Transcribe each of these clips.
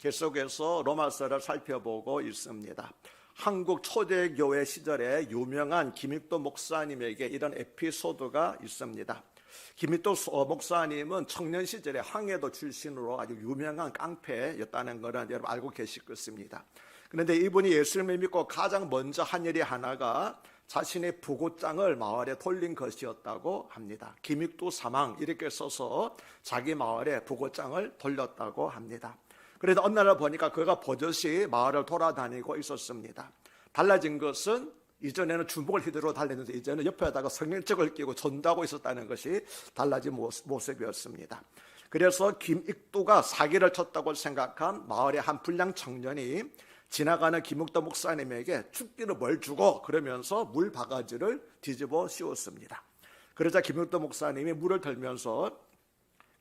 계속해서 로마서를 살펴보고 있습니다. 한국 초대교회 시절에 유명한 김익도 목사님에게 이런 에피소드가 있습니다. 김익도 목사님은 청년 시절에 항해도 출신으로 아주 유명한 깡패였다는 것은 여러분 알고 계실 것입니다. 그런데 이분이 예수님을 믿고 가장 먼저 한 일이 하나가 자신의 부고장을 마을에 돌린 것이었다고 합니다. 김익도 사망 이렇게 써서 자기 마을에 부고장을 돌렸다고 합니다. 그래서 어느 날 보니까 그가 버젓이 마을을 돌아다니고 있었습니다. 달라진 것은 이전에는 주먹을 휘두르고 달렸는데 이제는 옆에다가 성경책을 끼고 전도하고 있었다는 것이 달라진 모습이었습니다. 그래서 김익도가 사기를 쳤다고 생각한 마을의 한 불량 청년이 지나가는 김익도 목사님에게 죽기는 뭘 주고 그러면서 물 바가지를 뒤집어 씌웠습니다. 그러자 김익도 목사님이 물을 들면서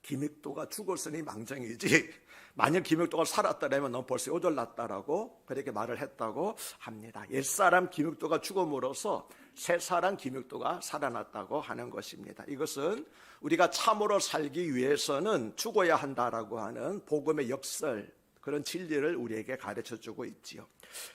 김익도가 죽었으니 망정이지 만약 김익도가 살았다면 넌 벌써 요절났다라고 그렇게 말을 했다고 합니다. 옛사람 김익도가 죽음으로써 새사람 김익도가 살아났다고 하는 것입니다. 이것은 우리가 참으로 살기 위해서는 죽어야 한다라고 하는 복음의 역설, 그런 진리를 우리에게 가르쳐주고 있지요.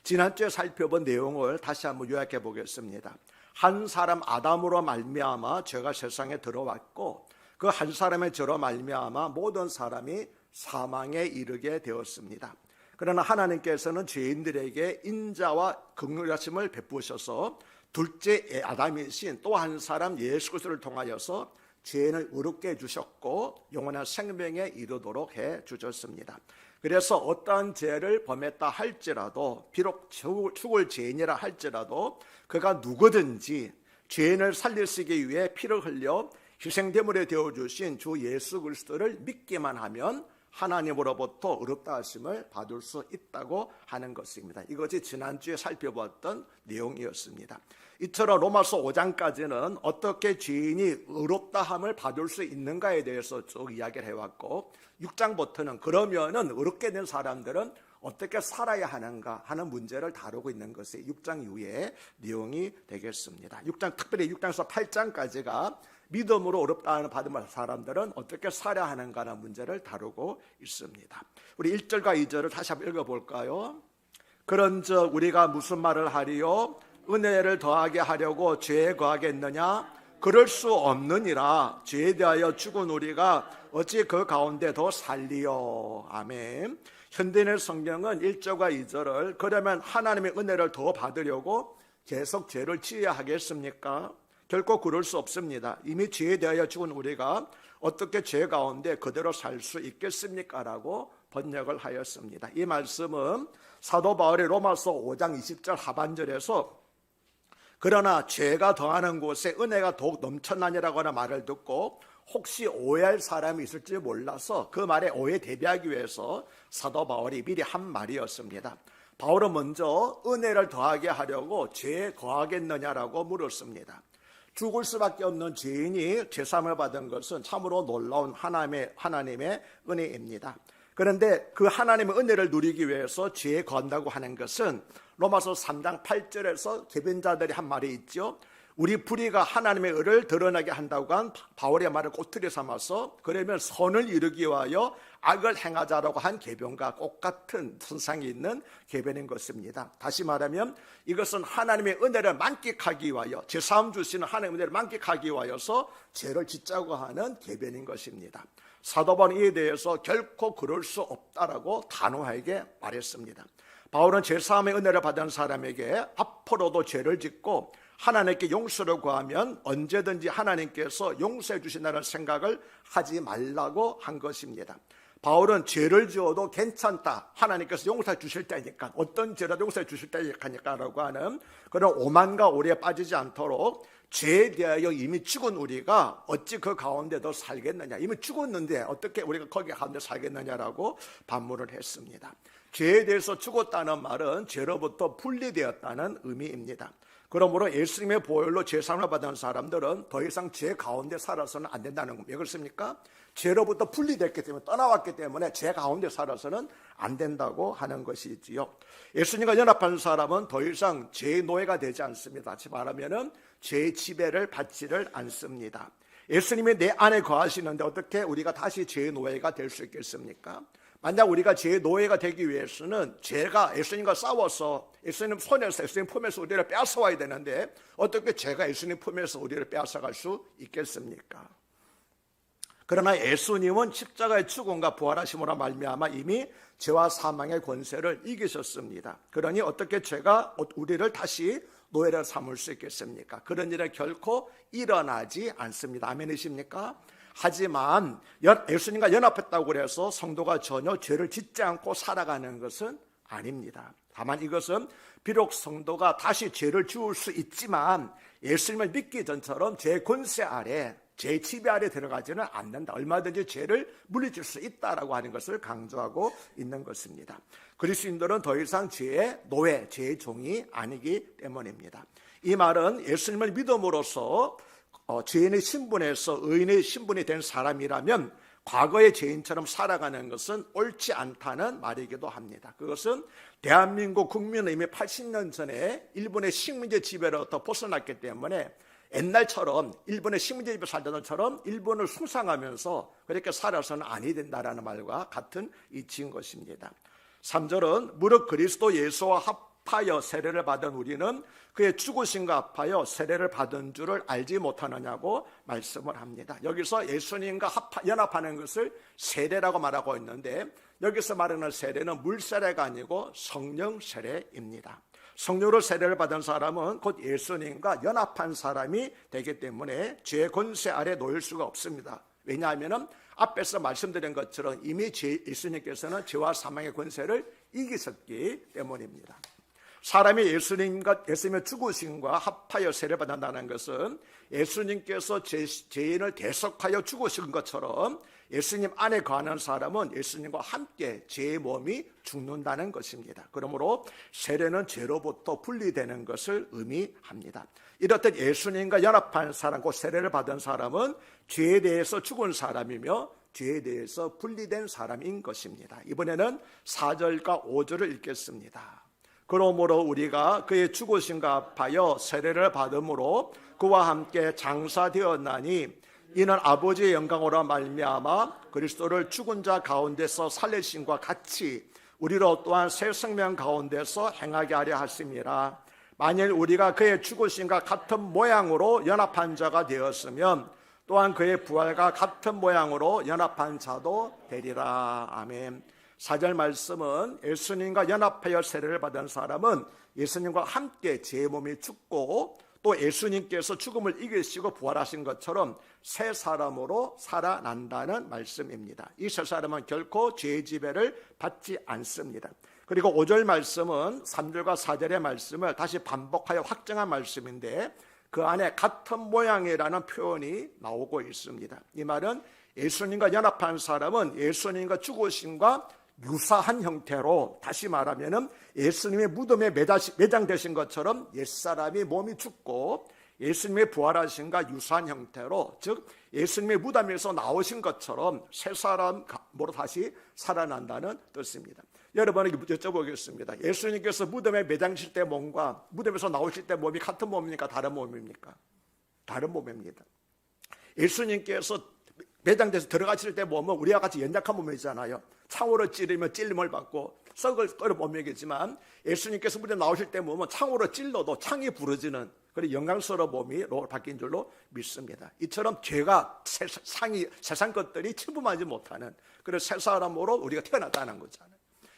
지난주에 살펴본 내용을 다시 한번 요약해 보겠습니다. 한 사람 아담으로 말미암아 죄가 세상에 들어왔고 그 한 사람의 죄로 말미암아 모든 사람이 사망에 이르게 되었습니다. 그러나 하나님께서는 죄인들에게 인자와 긍휼하심을 베푸셔서 둘째 아담이신 또 한 사람 예수 그리스도를 통하여서 죄인을 의롭게 해주셨고 영원한 생명에 이르도록 해주셨습니다. 그래서 어떠한 죄를 범했다 할지라도 비록 죽을 죄인이라 할지라도 그가 누구든지 죄인을 살리시기 위해 피를 흘려 희생제물에 되어주신 주 예수 그리스도를 믿기만 하면 하나님으로부터 의롭다 하심을 받을 수 있다고 하는 것입니다. 이것이 지난주에 살펴보았던 내용이었습니다. 이처럼 로마서 5장까지는 어떻게 죄인이 의롭다 함을 받을 수 있는가에 대해서 쭉 이야기를 해왔고 6장부터는 그러면은 의롭게 된 사람들은 어떻게 살아야 하는가 하는 문제를 다루고 있는 것이 6장 이후의 내용이 되겠습니다. 6장, 특별히 6장에서 8장까지가 믿음으로 의롭다 받은 사람들은 어떻게 살아야 하는가라는 문제를 다루고 있습니다. 우리 1절과 2절을 다시 한번 읽어볼까요? 그런즉 우리가 무슨 말을 하리요? 은혜를 더하게 하려고 죄에 거하겠느냐? 그럴 수 없느니라. 죄에 대하여 죽은 우리가 어찌 그 가운데 더 살리요? 아멘. 현대인의 성경은 1절과 2절을 그러면 하나님의 은혜를 더 받으려고 계속 죄를 지어야 하겠습니까? 결코 그럴 수 없습니다. 이미 죄에 대하여 죽은 우리가 어떻게 죄 가운데 그대로 살 수 있겠습니까? 라고 번역을 하였습니다. 이 말씀은 사도 바울이 로마서 5장 20절 하반절에서 그러나 죄가 더하는 곳에 은혜가 더욱 넘쳐나니라고 하는 말을 듣고 혹시 오해할 사람이 있을지 몰라서 그 말에 오해 대비하기 위해서 사도 바울이 미리 한 말이었습니다. 바울은 먼저 은혜를 더하게 하려고 죄에 거하겠느냐라고 물었습니다. 죽을 수밖에 없는 죄인이 죄사함을 받은 것은 참으로 놀라운 하나님의 은혜입니다. 그런데 그 하나님의 은혜를 누리기 위해서 죄에 거한다고 하는 것은 로마서 3장 8절에서 계변자들이 한 말이 있죠. 우리 불의가 하나님의 의를 드러나게 한다고 한 바울의 말을 꼬투리 삼아서 그러면 선을 이루기 위하여 악을 행하자라고 한 계변과 똑같은 선상이 있는 계변인 것입니다. 다시 말하면 이것은 하나님의 은혜를 만끽하기 위하여 죄사함 주시는 하나님의 은혜를 만끽하기 위하여서 죄를 짓자고 하는 계변인 것입니다. 사도 바울은 이에 대해서 결코 그럴 수 없다라고 단호하게 말했습니다. 바울은 죄사함의 은혜를 받은 사람에게 앞으로도 죄를 짓고 하나님께 용서를 구하면 언제든지 하나님께서 용서해 주신다는 생각을 하지 말라고 한 것입니다. 바울은 죄를 지어도 괜찮다, 하나님께서 용서해 주실 때니까, 어떤 죄라도 용서해 주실 때니까 라고 하는 그런 오만과 오리에 빠지지 않도록 죄에 대하여 이미 죽은 우리가 어찌 그 가운데 더 살겠느냐, 이미 죽었는데 어떻게 우리가 거기 가운데 살겠느냐라고 반문을 했습니다. 죄에 대해서 죽었다는 말은 죄로부터 분리되었다는 의미입니다. 그러므로 예수님의 보혈로 죄사함을 받은 사람들은 더 이상 죄 가운데 살아서는 안 된다는 겁니다. 왜 그렇습니까? 죄로부터 분리됐기 때문에, 떠나왔기 때문에 죄 가운데 살아서는 안 된다고 하는 것이지요. 예수님과 연합한 사람은 더 이상 죄의 노예가 되지 않습니다. 다시 말하면 죄의 지배를 받지를 않습니다. 예수님이 내 안에 거하시는데 어떻게 우리가 다시 죄의 노예가 될 수 있겠습니까? 만약 우리가 죄의 노예가 되기 위해서는 죄가 예수님과 싸워서 예수님 손에서 예수님 품에서 우리를 빼앗아와야 되는데 어떻게 죄가 예수님 품에서 우리를 빼앗아갈 수 있겠습니까? 그러나 예수님은 십자가의 죽음과 부활하심으로 말미암아 이미 죄와 사망의 권세를 이기셨습니다. 그러니 어떻게 죄가 우리를 다시 노예를 삼을 수 있겠습니까? 그런 일은 결코 일어나지 않습니다. 아멘이십니까? 하지만 예수님과 연합했다고 해서 성도가 전혀 죄를 짓지 않고 살아가는 것은 아닙니다. 다만 이것은 비록 성도가 다시 죄를 지을 수 있지만 예수님을 믿기 전처럼 죄 권세 아래, 죄 지배 아래 들어가지는 않는다. 얼마든지 죄를 물리칠 수 있다라고 하는 것을 강조하고 있는 것입니다. 그리스도인들은 더 이상 죄의 노예, 죄의 종이 아니기 때문입니다. 이 말은 예수님을 믿음으로써 죄인의 신분에서 의인의 신분이 된 사람이라면 과거의 죄인처럼 살아가는 것은 옳지 않다는 말이기도 합니다. 그것은 대한민국 국민은 이미 80년 전에 일본의 식민지 지배로부터 벗어났기 때문에 옛날처럼 일본의 식민지 지배 살던 것처럼 일본을 숭상하면서 그렇게 살아서는 아니 된다라는 말과 같은 이치인 것입니다. 3절은 무릇 그리스도 예수와 합하여 세례를 받은 우리는 그의 죽으심과 합하여 세례를 받은 줄을 알지 못하느냐고 말씀을 합니다. 여기서 예수님과 연합하는 것을 세례라고 말하고 있는데 여기서 말하는 세례는 물세례가 아니고 성령 세례입니다. 성령으로 세례를 받은 사람은 곧 예수님과 연합한 사람이 되기 때문에 죄의 권세 아래 놓일 수가 없습니다. 왜냐하면 앞에서 말씀드린 것처럼 이미 예수님께서는 죄와 사망의 권세를 이기셨기 때문입니다. 사람이 예수님의 죽으심과 합하여 세례받는다는 것은 예수님께서 죄인을 대속하여 죽으신 것처럼 예수님 안에 거하는 사람은 예수님과 함께 죄의 몸이 죽는다는 것입니다. 그러므로 세례는 죄로부터 분리되는 것을 의미합니다. 이렇듯 예수님과 연합한 사람, 곧 세례를 받은 사람은 죄에 대해서 죽은 사람이며 죄에 대해서 분리된 사람인 것입니다. 이번에는 4절과 5절을 읽겠습니다. 그러므로 우리가 그의 죽으심과 합하여 세례를 받음으로 그와 함께 장사되었나니 이는 아버지의 영광으로 말미암아 그리스도를 죽은 자 가운데서 살리심과 같이 우리로 또한 새 생명 가운데서 행하게 하려 하심이라. 만일 우리가 그의 죽으심과 같은 모양으로 연합한 자가 되었으면 또한 그의 부활과 같은 모양으로 연합한 자도 되리라. 아멘. 4절 말씀은 예수님과 연합하여 세례를 받은 사람은 예수님과 함께 제 몸이 죽고 또 예수님께서 죽음을 이기시고 부활하신 것처럼 새 사람으로 살아난다는 말씀입니다. 이 새 사람은 결코 죄의 지배를 받지 않습니다. 그리고 5절 말씀은 3절과 4절의 말씀을 다시 반복하여 확정한 말씀인데 그 안에 같은 모양이라는 표현이 나오고 있습니다. 이 말은 예수님과 연합한 사람은 예수님과 죽으심과 유사한 형태로, 다시 말하면 예수님의 무덤에 매장되신 것처럼 옛사람이 몸이 죽고 예수님의 부활하심과 유사한 형태로, 즉 예수님의 무덤에서 나오신 것처럼 새 사람으로 다시 살아난다는 뜻입니다. 여러분에게 여쭤보겠습니다. 예수님께서 무덤에 매장실 때 몸과 무덤에서 나오실 때 몸이 같은 몸입니까? 다른 몸입니까? 다른 몸입니다. 예수님께서 매장돼서 들어가실 때 몸은 우리와 같이 연약한 몸이잖아요. 창으로 찌르면 찔림을 받고 썩을 끓여 몸이겠지만 예수님께서 무대 나오실 때 몸은 창으로 찔러도 창이 부러지는 그런 영광스러운 몸으로 바뀐 줄로 믿습니다. 이처럼 죄가 세상 것들이 침범하지 못하는 그런 새 사람으로 우리가 태어났다는 거잖아요.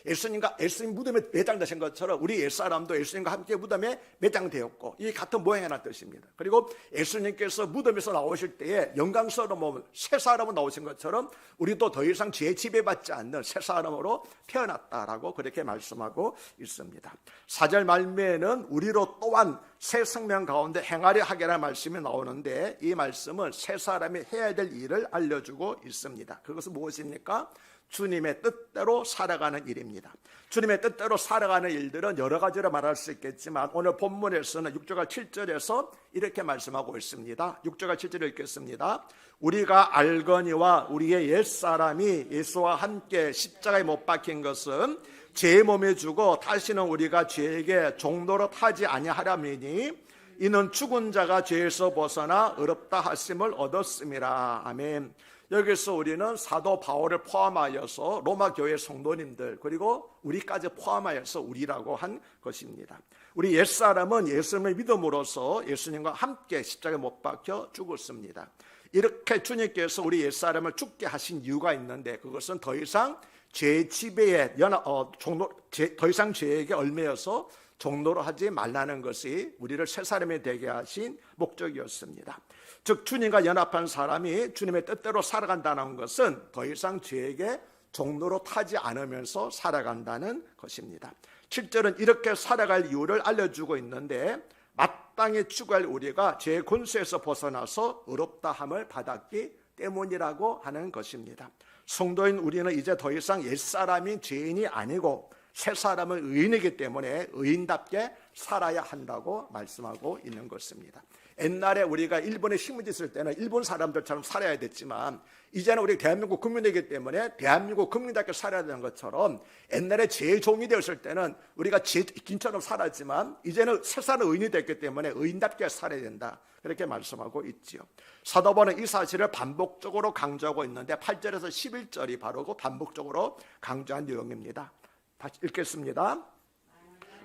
예수님 무덤에 매장되신 것처럼 우리 옛사람도 예수님과 함께 무덤에 매장되었고 이 같은 모양이라는 뜻입니다. 그리고 예수님께서 무덤에서 나오실 때에 영광스러운 몸, 새 사람으로 나오신 것처럼 우리도 더 이상 죄에 지배받지 않는 새 사람으로 태어났다라고 그렇게 말씀하고 있습니다. 4절 말미에는 우리로 또한 새 생명 가운데 행하려 하게라는 말씀이 나오는데 이 말씀은 새 사람이 해야 될 일을 알려주고 있습니다. 그것은 무엇입니까? 주님의 뜻대로 살아가는 일입니다. 주님의 뜻대로 살아가는 일들은 여러 가지로 말할 수 있겠지만 오늘 본문에서는 6절과 7절에서 이렇게 말씀하고 있습니다. 6절과 7절을 읽겠습니다. 우리가 알거니와 우리의 옛사람이 예수와 함께 십자가에 못 박힌 것은 죄의 몸에 죽어 다시는 우리가 죄에게 종노릇하지 아니하려니니 이는 죽은 자가 죄에서 벗어나 의롭다 하심을 얻었음이라. 아멘. 여기서 우리는 사도 바울을 포함하여서 로마 교회 성도님들 그리고 우리까지 포함하여서 우리라고 한 것입니다. 우리 옛사람은 예수님을 믿음으로써 예수님과 함께 십자가에 못 박혀 죽었습니다. 이렇게 주님께서 우리 옛사람을 죽게 하신 이유가 있는데 그것은 더 이상 죄 지배에 더 이상 죄에게 얽매여서 종로로 하지 말라는 것이 우리를 새 사람이 되게 하신 목적이었습니다. 즉 주님과 연합한 사람이 주님의 뜻대로 살아간다는 것은 더 이상 죄에게 종로로 타지 않으면서 살아간다는 것입니다. 7절은 이렇게 살아갈 이유를 알려주고 있는데 마땅히 추구할 우리가 죄의 권세에서 벗어나서 의롭다함을 받았기 때문이라고 하는 것입니다. 성도인 우리는 이제 더 이상 옛사람이 죄인이 아니고 새 사람은 의인이기 때문에 의인답게 살아야 한다고 말씀하고 있는 것입니다. 옛날에 우리가 일본에 식민지 있을 때는 일본 사람들처럼 살아야 됐지만 이제는 우리 대한민국 국민이기 때문에 대한민국 국민답게 살아야 되는 것처럼 옛날에 제종이 되었을 때는 우리가 제인처럼 살았지만 이제는 새 사람 의인이 됐기 때문에 의인답게 살아야 된다. 그렇게 말씀하고 있지요. 사도 바울은 이 사실을 반복적으로 강조하고 있는데 8절에서 11절이 바로 그 반복적으로 강조한 내용입니다. 다시 읽겠습니다.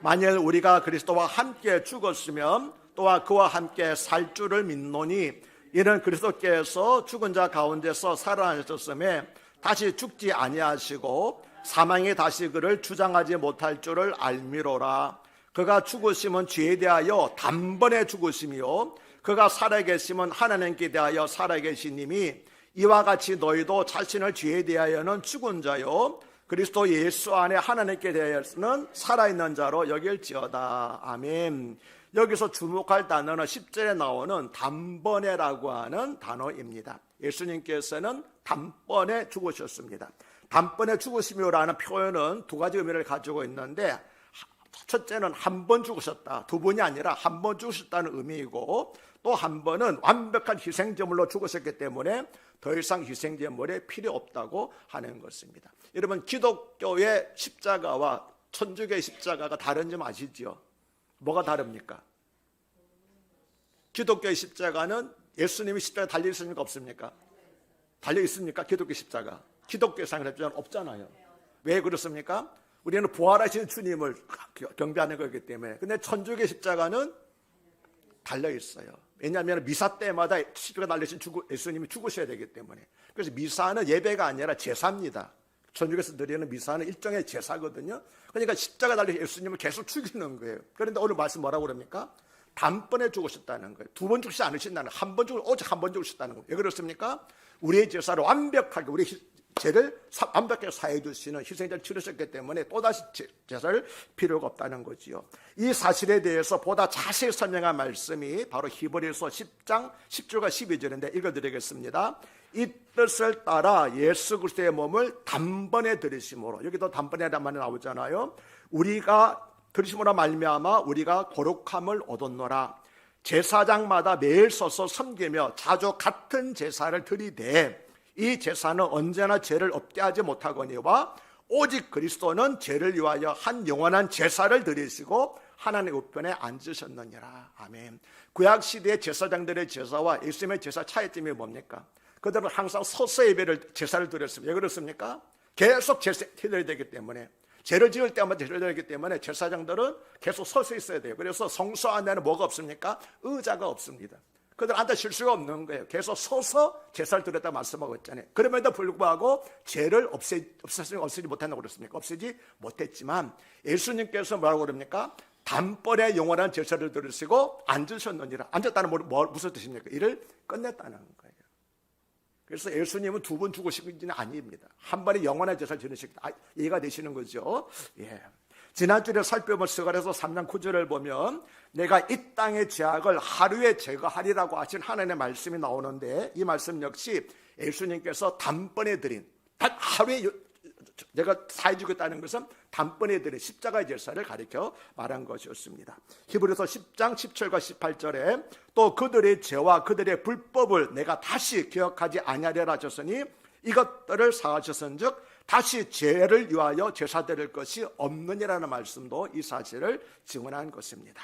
만일 우리가 그리스도와 함께 죽었으면 또한 그와 함께 살 줄을 믿노니 이는 그리스도께서 죽은 자 가운데서 살아나셨음에 다시 죽지 아니하시고 사망이 다시 그를 주장하지 못할 줄을 알미로라. 그가 죽으심은 죄에 대하여 단번에 죽으심이요 그가 살아계심은 하나님께 대하여 살아계시님이 이와 같이 너희도 자신을 죄에 대하여는 죽은 자요 그리스도 예수 안에 하나님께 대하여는 살아있는 자로 여길지어다. 아멘. 여기서 주목할 단어는 10절에 나오는 단번에라고 하는 단어입니다. 예수님께서는 단번에 죽으셨습니다. 단번에 죽으심이라는 표현은 두 가지 의미를 가지고 있는데 첫째는 한 번 죽으셨다. 두 번이 아니라 한 번 죽으셨다는 의미이고 또 한 번은 완벽한 희생제물로 죽으셨기 때문에 더 이상 희생제물이 필요 없다고 하는 것입니다. 여러분 기독교의 십자가와 천주교의 십자가가 다른 점 아시죠? 뭐가 다릅니까? 기독교의 십자가는 예수님이 십자가에 달려 있습니까? 없습니까? 달려 있습니까? 기독교 십자가. 기독교의 십자가는 없잖아요. 왜 그렇습니까? 우리는 부활하신 주님을 경배하는 거기 때문에. 근데 천주교의 십자가는 달려 있어요. 왜냐하면 미사 때마다 십자가 달리신 예수님이 죽으셔야 되기 때문에. 그래서 미사는 예배가 아니라 제사입니다. 천주교에서 드리는 미사는 일종의 제사거든요. 그러니까 십자가 달리신 예수님을 계속 죽이는 거예요. 그런데 오늘 말씀 뭐라고 그럽니까? 단번에 죽으셨다는 거예요. 두 번 죽지 않으신다는 거예요. 오직 한 번 죽으셨다는 거예요. 왜 그렇습니까? 우리의 제사를 완벽하게 우리 죄를 완벽하게 사해 주시는 희생자를 치르셨기 때문에 또다시 제사를 필요가 없다는 거지요. 이 사실에 대해서 보다 자세히 설명한 말씀이 바로 히브리서 10장 10절과 12절인데 읽어드리겠습니다. 이 뜻을 따라 예수 그리스도의 몸을 단번에 들이심으로, 여기도 단번에란 말이 나오잖아요. 우리가 들이심으로 말미암아 우리가 거룩함을 얻었노라. 제사장마다 매일 서서 섬기며 자주 같은 제사를 드리되 이 제사는 언제나 죄를 없게 하지 못하거니와 오직 그리스도는 죄를 위하여 한 영원한 제사를 드리시고 하나님의 우편에 앉으셨느니라. 아멘. 구약시대의 제사장들의 제사와 예수님의 제사 차이점이 뭡니까? 그들은 항상 서서 제사를 드렸습니다. 왜 그렇습니까? 계속 제사를 드려야 되기 때문에, 죄를 지을 때마다 제사를 드려야 되기 때문에 제사장들은 계속 서서 있어야 돼요. 그래서 성소 안에는 뭐가 없습니까? 의자가 없습니다. 그들 앉아 쉴 수가 없는 거예요. 계속 서서 제사를 드렸다 말씀하고 있잖아요. 그럼에도 불구하고 죄를 없애지 못한다고 그랬습니까? 없애지 못했지만 예수님께서 뭐라고 그럽니까? 단번에 영원한 제사를 드리시고 앉으셨느니라. 앉았다는 무슨 뜻입니까? 이를 끝냈다는 거예요. 그래서 예수님은 두 번 죽으신 건 아닙니다. 한 번에 영원한 제사를 지내시기 이해가 되시는 거죠. 예. 지난주에 살펴본 스가랴서 3장 9절을 보면 내가 이 땅의 죄악을 하루에 제거하리라고 하신 하나님의 말씀이 나오는데 이 말씀 역시 예수님께서 단번에 드린, 단 하루에 내가 사해 주겠다는 것은 단번에 드린 십자가의 제사를 가리켜 말한 것이었습니다. 히브리서 10장 17과 18절에 또 그들의 죄와 그들의 불법을 내가 다시 기억하지 아니하리라 하셨으니 이것들을 사하셨은즉 다시 죄를 위하여 제사 드릴 것이 없느니라는 말씀도 이 사실을 증언한 것입니다.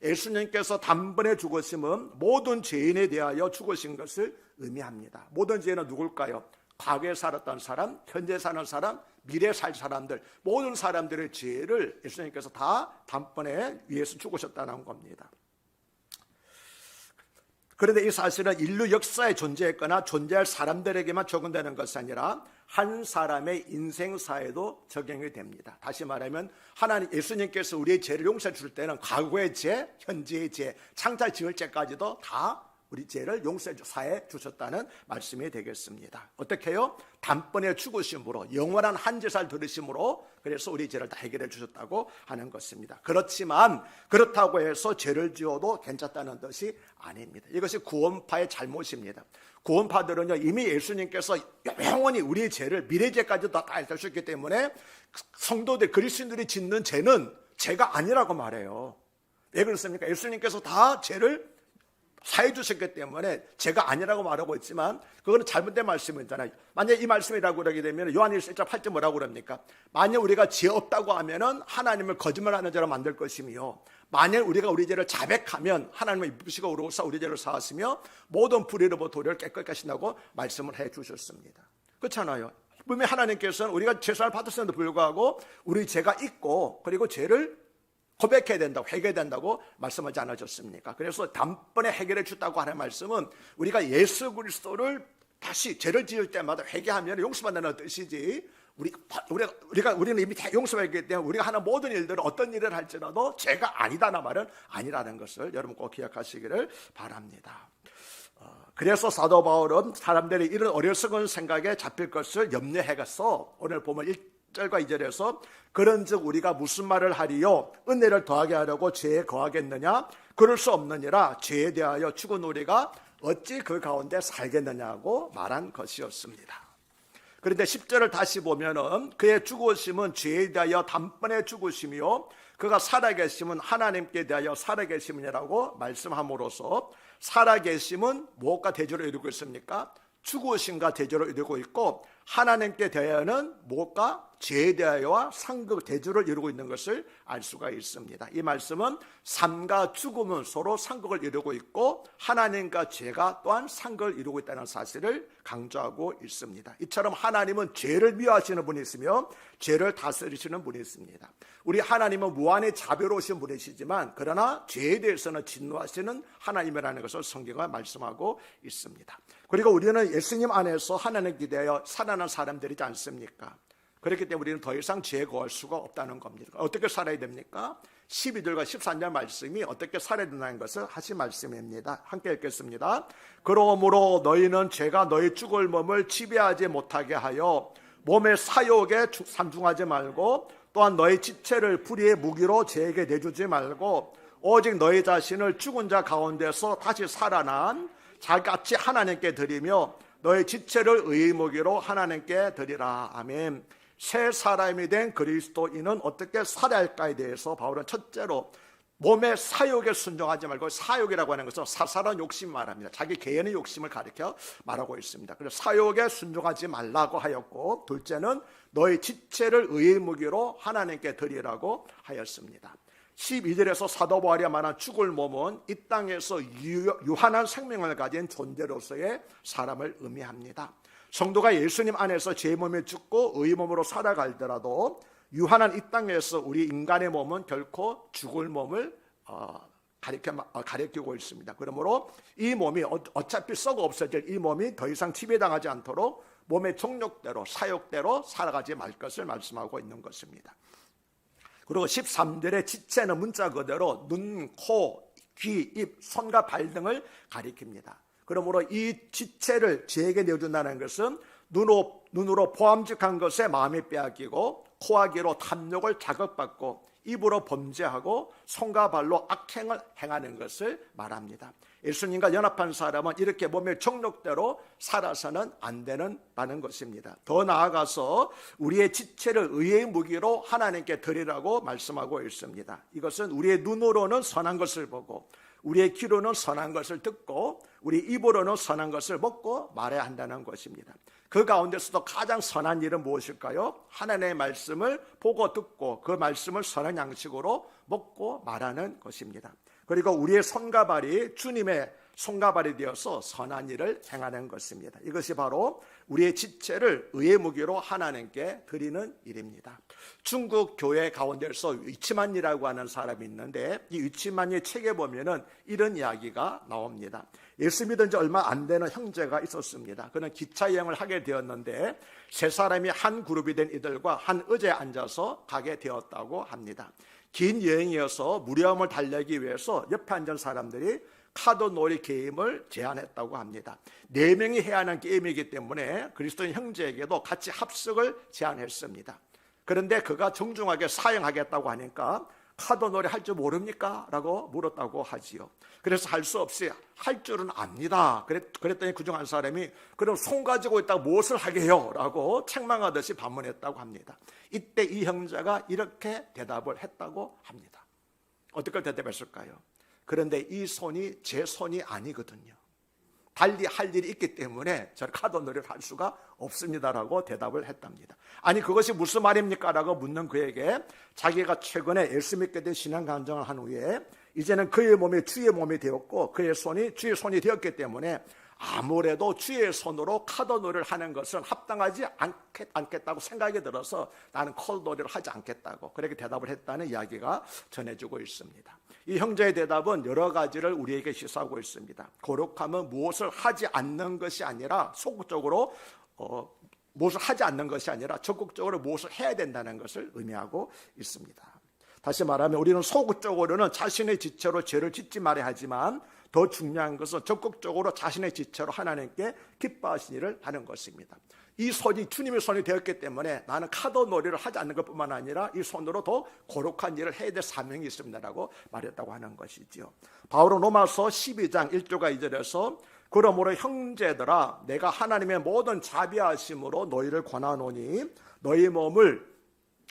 예수님께서 단번에 죽으심은 모든 죄인에 대하여 죽으신 것을 의미합니다. 모든 죄인은 누굴까요? 과거에 살았던 사람, 현재 사는 사람, 미래에 살 사람들, 모든 사람들의 죄를 예수님께서 다 단번에 위해서 죽으셨다는 겁니다. 그런데 이 사실은 인류 역사에 존재했거나 존재할 사람들에게만 적용되는 것이 아니라 한 사람의 인생사에도 적용이 됩니다. 다시 말하면 하나님 예수님께서 우리의 죄를 용서해 줄 때는 과거의 죄, 현재의 죄, 창자 지을 죄까지도 다 우리 죄를 용서해 사해 주셨다는 말씀이 되겠습니다. 어떻게 해요? 단번에 죽으심으로 영원한 한제살 들으심으로 그래서 우리 죄를 다 해결해 주셨다고 하는 것입니다. 그렇지만 그렇다고 해서 죄를 지어도 괜찮다는 뜻이 아닙니다. 이것이 구원파의 잘못입니다. 구원파들은요 이미 예수님께서 영원히 우리의 죄를 미래 죄까지도 다 해주셨기 때문에 성도들 그리스도인들이 짓는 죄는 죄가 아니라고 말해요. 왜 그렇습니까? 예수님께서 다 죄를 사해 주셨기 때문에 죄가 아니라고 말하고 있지만 그거는 잘못된 말씀이잖아요. 만약 이 말씀이라고 그러게 되면 요한일서 1장 8절 뭐라고 그럽니까? 만약 우리가 죄 없다고 하면은 하나님을 거짓말하는 자로 만들 것이며 만약 우리가 우리 죄를 자백하면 하나님을 이쁘시고 우로서 우리 죄를 사하시며 모든 불의로부터 우리를 깨끗게 하신다고 말씀을 해 주셨습니다. 그렇잖아요. 분명히 하나님께서는 우리가 죄사를 받았음에도 불구하고 우리 죄가 있고 그리고 죄를 고백해야 된다고 회개해야 된다고 말씀하지 않으셨습니까? 그래서 단번에 해결해 줬다고 하는 말씀은 우리가 예수 그리스도를 다시 죄를 지을 때마다 회개하면 용서받는다는 뜻이지 우리는 이미 용서받기 때문에 우리가 하는 모든 일들은 어떤 일을 할지라도 죄가 아니다는 말은 아니라는 것을 여러분 꼭 기억하시기를 바랍니다. 그래서 사도 바울은 사람들이 이런 어리석은 생각에 잡힐 것을 염려해서 오늘 보면 1절과 2절에서 그런즉 우리가 무슨 말을 하리요 은혜를 더하게 하려고 죄에 거하겠느냐 그럴 수 없느니라 죄에 대하여 죽은 우리가 어찌 그 가운데 살겠느냐고 말한 것이었습니다. 그런데 10절을 다시 보면은 그의 죽으심은 죄에 대하여 단번에 죽으심이요 그가 살아계심은 하나님께 대하여 살아계심이라고 말씀함으로써 살아계심은 무엇과 대조를 이루고 있습니까? 죽으심과 대조를 이루고 있고 하나님께 대하여는 무엇과 죄에 대하여와 상급 대조를 이루고 있는 것을 알 수가 있습니다. 이 말씀은 삶과 죽음은 서로 상급을 이루고 있고 하나님과 죄가 또한 상급을 이루고 있다는 사실을 강조하고 있습니다. 이처럼 하나님은 죄를 미워하시는 분이 있으며 죄를 다스리시는 분이 있습니다. 우리 하나님은 무한히 자비로우신 분이시지만 그러나 죄에 대해서는 진노하시는 하나님이라는 것을 성경은 말씀하고 있습니다. 그리고 우리는 예수님 안에서 하나님께 대하여 살아난 사람들이지 않습니까? 그렇기 때문에 우리는 더 이상 죄에 거할 수가 없다는 겁니다. 어떻게 살아야 됩니까? 12절과 13절 말씀이 어떻게 살아야 된다는 것을 하신 말씀입니다. 함께 읽겠습니다. 그러므로 너희는 죄가 너희 죽을 몸을 지배하지 못하게 하여 몸의 사욕에 산중하지 말고 또한 너희 지체를 불의의 무기로 죄에게 내주지 말고 오직 너희 자신을 죽은 자 가운데서 다시 살아난 자같이 하나님께 드리며 너희 지체를 의의 무기로 하나님께 드리라. 아멘. 새 사람이 된 그리스도인은 어떻게 살아야 할까에 대해서 바울은 첫째로 몸의 사욕에 순종하지 말고 사욕이라고 하는 것은 사사로운 욕심 말합니다. 자기 개인의 욕심을 가리켜 말하고 있습니다. 그래서 사욕에 순종하지 말라고 하였고 둘째는 너희 지체를 의의 무기로 하나님께 드리라고 하였습니다. 12절에서 사도 바울이 말한 죽을 몸은 이 땅에서 유한한 생명을 가진 존재로서의 사람을 의미합니다. 성도가 예수님 안에서 제 몸에 죽고 의 몸으로 살아갈더라도 유한한 이 땅에서 우리 인간의 몸은 결코 죽을 몸을 가리키고 있습니다. 그러므로 이 몸이 어차피 썩어 없어질 이 몸이 더 이상 지배당하지 않도록 몸의 정욕대로 사욕대로 살아가지 말 것을 말씀하고 있는 것입니다. 그리고 13절의 지체는 문자 그대로 눈, 코, 귀, 입, 손과 발 등을 가리킵니다. 그러므로 이 지체를 죄에게 내어준다는 것은 눈으로 보암직한 것에 마음이 빼앗기고 코와 귀로 탐욕을 자극받고 입으로 범죄하고 손과 발로 악행을 행하는 것을 말합니다. 예수님과 연합한 사람은 이렇게 몸의 정욕대로 살아서는 안 되는 것입니다. 더 나아가서 우리의 지체를 의의 무기로 하나님께 드리라고 말씀하고 있습니다. 이것은 우리의 눈으로는 선한 것을 보고 우리의 귀로는 선한 것을 듣고 우리 입으로는 선한 것을 먹고 말해야 한다는 것입니다. 그 가운데서도 가장 선한 일은 무엇일까요? 하나님의 말씀을 보고 듣고 그 말씀을 선한 양식으로 먹고 말하는 것입니다. 그리고 우리의 손과 발이 주님의 손과 발이 되어서 선한 일을 행하는 것입니다. 이것이 바로 우리의 지체를 의의 무기로 하나님께 드리는 일입니다. 중국 교회 가운데서 위치만이라고 하는 사람이 있는데 이 위치만의 책에 보면은 이런 이야기가 나옵니다. 예수 믿은 지 얼마 안 되는 형제가 있었습니다. 그는 기차 여행을 하게 되었는데 세 사람이 한 그룹이 된 이들과 한 의자에 앉아서 가게 되었다고 합니다. 긴 여행이어서 무료함을 달래기 위해서 옆에 앉은 사람들이 카드놀이 게임을 제안했다고 합니다. 4명이 해야 하는 게임이기 때문에 그리스도인 형제에게도 같이 합석을 제안했습니다. 그런데 그가 정중하게 사양하겠다고 하니까 카드놀이 할 줄 모릅니까? 라고 물었다고 하지요. 그래서 할 수 없이 할 줄은 압니다. 그랬더니 그중 한 사람이 그럼 손 가지고 있다가 무엇을 하게요? 라고 책망하듯이 반문했다고 합니다. 이때 이 형제가 이렇게 대답을 했다고 합니다. 어떻게 대답했을까요? 그런데 이 손이 제 손이 아니거든요. 달리 할 일이 있기 때문에 저는 카드놀이를 할 수가 없습니다라고 대답을 했답니다. 아니 그것이 무슨 말입니까? 라고 묻는 그에게 자기가 최근에 예수 믿게 된 신앙 간증을 한 후에 이제는 그의 몸이 주의 몸이 되었고 그의 손이 주의 손이 되었기 때문에 아무래도 주의 손으로 카드놀이를 하는 것은 합당하지 않겠다고 생각이 들어서 나는 카드놀이를 하지 않겠다고 그렇게 대답을 했다는 이야기가 전해지고 있습니다. 이 형제의 대답은 여러 가지를 우리에게 시사하고 있습니다. 거룩함은 무엇을 하지 않는 것이 아니라 소극적으로 무엇을 하지 않는 것이 아니라 적극적으로 무엇을 해야 된다는 것을 의미하고 있습니다. 다시 말하면 우리는 소극적으로는 자신의 지체로 죄를 짓지 말아야 하지만 더 중요한 것은 적극적으로 자신의 지체로 하나님께 기뻐하신 일을 하는 것입니다. 이 손이 주님의 손이 되었기 때문에 나는 카드놀이를 하지 않는 것뿐만 아니라 이 손으로 더 거룩한 일을 해야 될 사명이 있습니다라고 말했다고 하는 것이지요. 바울은 로마서 12장 1절과 2절에서 그러므로 형제들아 내가 하나님의 모든 자비하심으로 너희를 권하노니 너희 몸을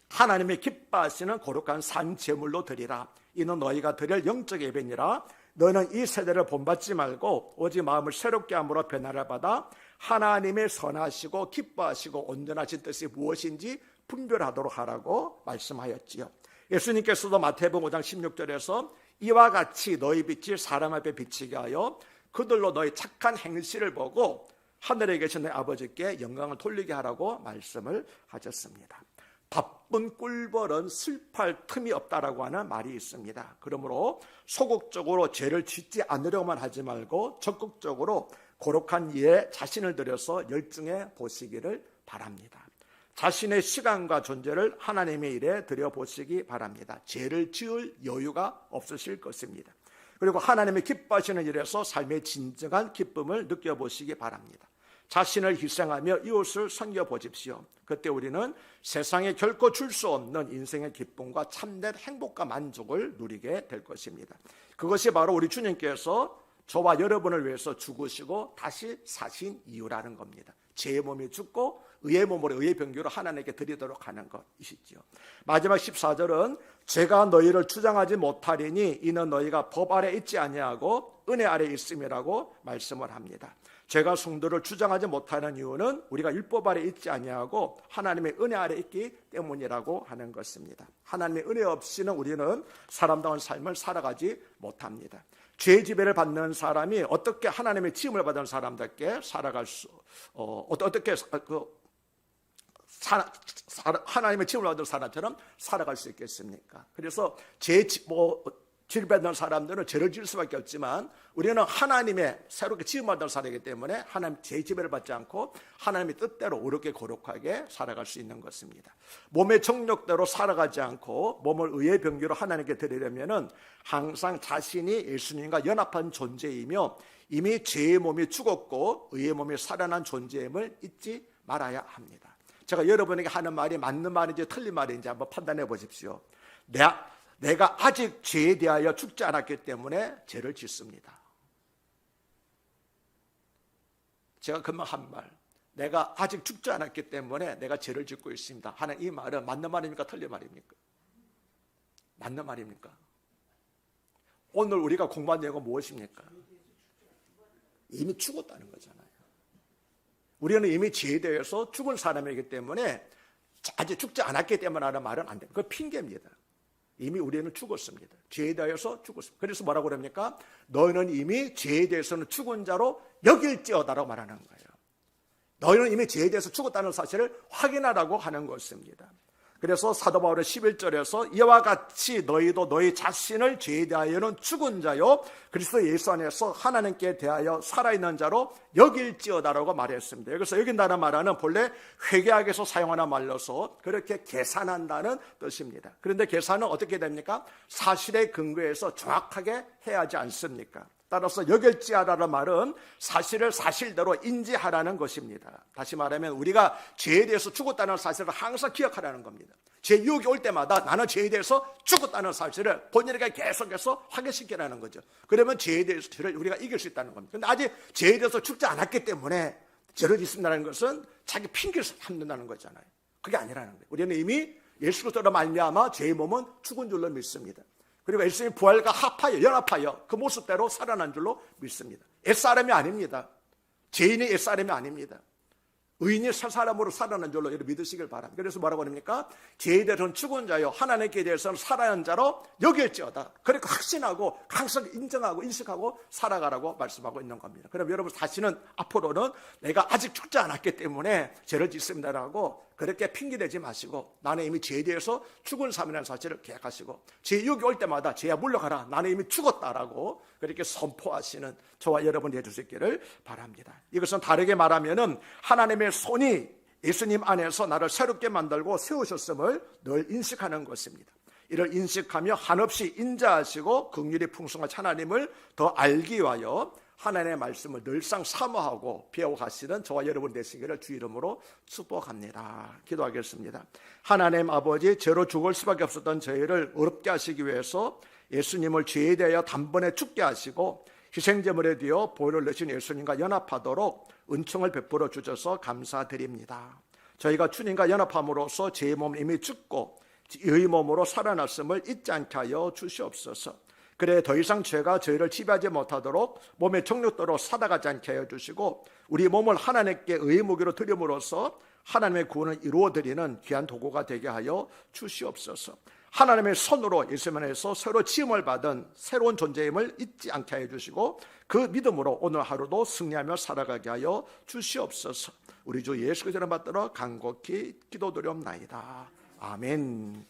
하나님의 기뻐하시는 거룩한 산 제물로 드리라. 이는 너희가 드릴 영적 예배니라. 너는 이 세대를 본받지 말고 오직 마음을 새롭게 함으로 변화를 받아 하나님의 선하시고 기뻐하시고 온전하신 뜻이 무엇인지 분별하도록 하라고 말씀하였지요. 예수님께서도 마태복음 5장 16절에서 이와 같이 너희 빛이 사람 앞에 비치게 하여 그들로 너희 착한 행실을 보고 하늘에 계신 너희 아버지께 영광을 돌리게 하라고 말씀을 하셨습니다. 바쁜 꿀벌은 슬퍼할 틈이 없다라고 하는 말이 있습니다. 그러므로 소극적으로 죄를 짓지 않으려고만 하지 말고 적극적으로 거룩한 일에 자신을 들여서 열중해 보시기를 바랍니다. 자신의 시간과 존재를 하나님의 일에 들여보시기 바랍니다. 죄를 지을 여유가 없으실 것입니다. 그리고 하나님의 기뻐하시는 일에서 삶의 진정한 기쁨을 느껴보시기 바랍니다. 자신을 희생하며 이웃을 섬겨보십시오. 그때 우리는 세상에 결코 줄 수 없는 인생의 기쁨과 참된 행복과 만족을 누리게 될 것입니다. 그것이 바로 우리 주님께서 저와 여러분을 위해서 죽으시고 다시 사신 이유라는 겁니다. 제 몸이 죽고 의의 몸으로 의의 병기로 하나님께 드리도록 하는 것이시죠. 마지막 14절은 제가 너희를 주장하지 못하리니 이는 너희가 법 아래 있지 아니하고 은혜 아래 있음이라고 말씀을 합니다. 제가 성도를 주장하지 못하는 이유는 우리가 율법 아래 있지 아니하고 하나님의 은혜 아래 있기 때문이라고 하는 것입니다. 하나님의 은혜 없이는 우리는 사람다운 삶을 살아가지 못합니다. 죄 지배를 받는 사람이 어떻게 하나님의 지음을 받은 사람답게 살아갈 수 어떻게 하나님의 지음을 받은 사람처럼 살아갈 수 있겠습니까? 그래서 지배받는 사람들은 죄를 지을 수밖에 없지만 우리는 하나님의 새롭게 지음받은 사람이기 때문에 하나님 죄 지배를 받지 않고 하나님의 뜻대로 옳게 거룩하게 살아갈 수 있는 것입니다. 몸의 정욕대로 살아가지 않고 몸을 의의 병기로 하나님께 드리려면은 항상 자신이 예수님과 연합한 존재이며 이미 죄의 몸이 죽었고 의의 몸이 살아난 존재임을 잊지 말아야 합니다. 제가 여러분에게 하는 말이 맞는 말인지 틀린 말인지 한번 판단해 보십시오. 내가 아직 죄에 대하여 죽지 않았기 때문에 죄를 짓습니다. 제가 금방 한 말, 내가 아직 죽지 않았기 때문에 내가 죄를 짓고 있습니다 하는 이 말은 맞는 말입니까? 틀린 말입니까? 맞는 말입니까? 오늘 우리가 공부한 내용은 무엇입니까? 이미 죽었다는 거잖아요. 우리는 이미 죄에 대해서 죽은 사람이기 때문에 아직 죽지 않았기 때문에 하는 말은 안 됩니다. 그건 핑계입니다. 이미 우리는 죽었습니다. 죄에 대해서 죽었습니다. 그래서 뭐라고 그럽니까? 너희는 이미 죄에 대해서는 죽은 자로 여길지어다라고 말하는 거예요. 너희는 이미 죄에 대해서 죽었다는 사실을 확인하라고 하는 것입니다. 그래서 사도 바울은 11절에서 이와 같이 너희도 너희 자신을 죄에 대하여는 죽은 자요 그리스도 예수 안에서 하나님께 대하여 살아있는 자로 여길지어다라고 말했습니다. 여기서 여긴다는 말은 본래 회개학에서 사용하는 말로서 그렇게 계산한다는 뜻입니다. 그런데 계산은 어떻게 됩니까? 사실에 근거해서 정확하게 해야 하지 않습니까? 따라서 여길지하라는 말은 사실을 사실대로 인지하라는 것입니다. 다시 말하면 우리가 죄에 대해서 죽었다는 사실을 항상 기억하라는 겁니다. 죄 유혹이 올 때마다 나는 죄에 대해서 죽었다는 사실을 본인에게 계속해서 확인시키라는 거죠. 그러면 죄에 대해서 죄를 우리가 이길 수 있다는 겁니다. 그런데 아직 죄에 대해서 죽지 않았기 때문에 죄를 짓는다는 것은 자기 핑계를 삼는다는 거잖아요. 그게 아니라는 거예요. 우리는 이미 예수 그리스도로 말미암아 죄의 몸은 죽은 줄로 믿습니다. 그리고 예수님이 부활과 합하여 연합하여 그 모습대로 살아난 줄로 믿습니다. 옛사람이 아닙니다. 죄인이 옛사람이 아닙니다. 의인이 새 사람으로 살아난 줄로 여러분 믿으시길 바랍니다. 그래서 뭐라고 합니까? 죄에 대해서는 죽은 자요 하나님께 대해서는 살아난 자로 여길지어다. 그러니까 확신하고 항상 인정하고 인식하고 살아가라고 말씀하고 있는 겁니다. 그럼 여러분 다시는 앞으로는 내가 아직 죽지 않았기 때문에 죄를 짓습니다라고 그렇게 핑계대지 마시고 나는 이미 죄에 대해서 죽은 삶이라는 사실을 기억하시고 죄 유혹이 올 때마다 죄야 물러가라 나는 이미 죽었다라고 그렇게 선포하시는 저와 여러분이 해줄 수 있기를 바랍니다. 이것은 다르게 말하면은 하나님의 손이 예수님 안에서 나를 새롭게 만들고 세우셨음을 늘 인식하는 것입니다. 이를 인식하며 한없이 인자하시고 긍휼이 풍성한 하나님을 더 알기 위하여 하나님의 말씀을 늘상 사모하고 배워가시는 저와 여러분 되시기를 주 이름으로 축복합니다. 기도하겠습니다. 하나님 아버지, 죄로 죽을 수밖에 없었던 저희를 어렵게 하시기 위해서 예수님을 죄에 대하여 단번에 죽게 하시고 희생제물에 되어 보혈을 내신 예수님과 연합하도록 은총을 베풀어 주셔서 감사드립니다. 저희가 주님과 연합함으로써 죄의 몸 이미 죽고 의의 몸으로 살아났음을 잊지 않게 하여 주시옵소서. 그래 더 이상 죄가 저희를 지배하지 못하도록 몸의 정욕대로 살아가지 않게 하여 주시고 우리 몸을 하나님께 의의 무기로 드림으로써 하나님의 구원을 이루어드리는 귀한 도구가 되게 하여 주시옵소서. 하나님의 손으로 예수님에서 새로 지음을 받은 새로운 존재임을 잊지 않게 하여 주시고 그 믿음으로 오늘 하루도 승리하며 살아가게 하여 주시옵소서. 우리 주 예수 그리스도를 받들어 간곡히 기도드리옵나이다. 아멘.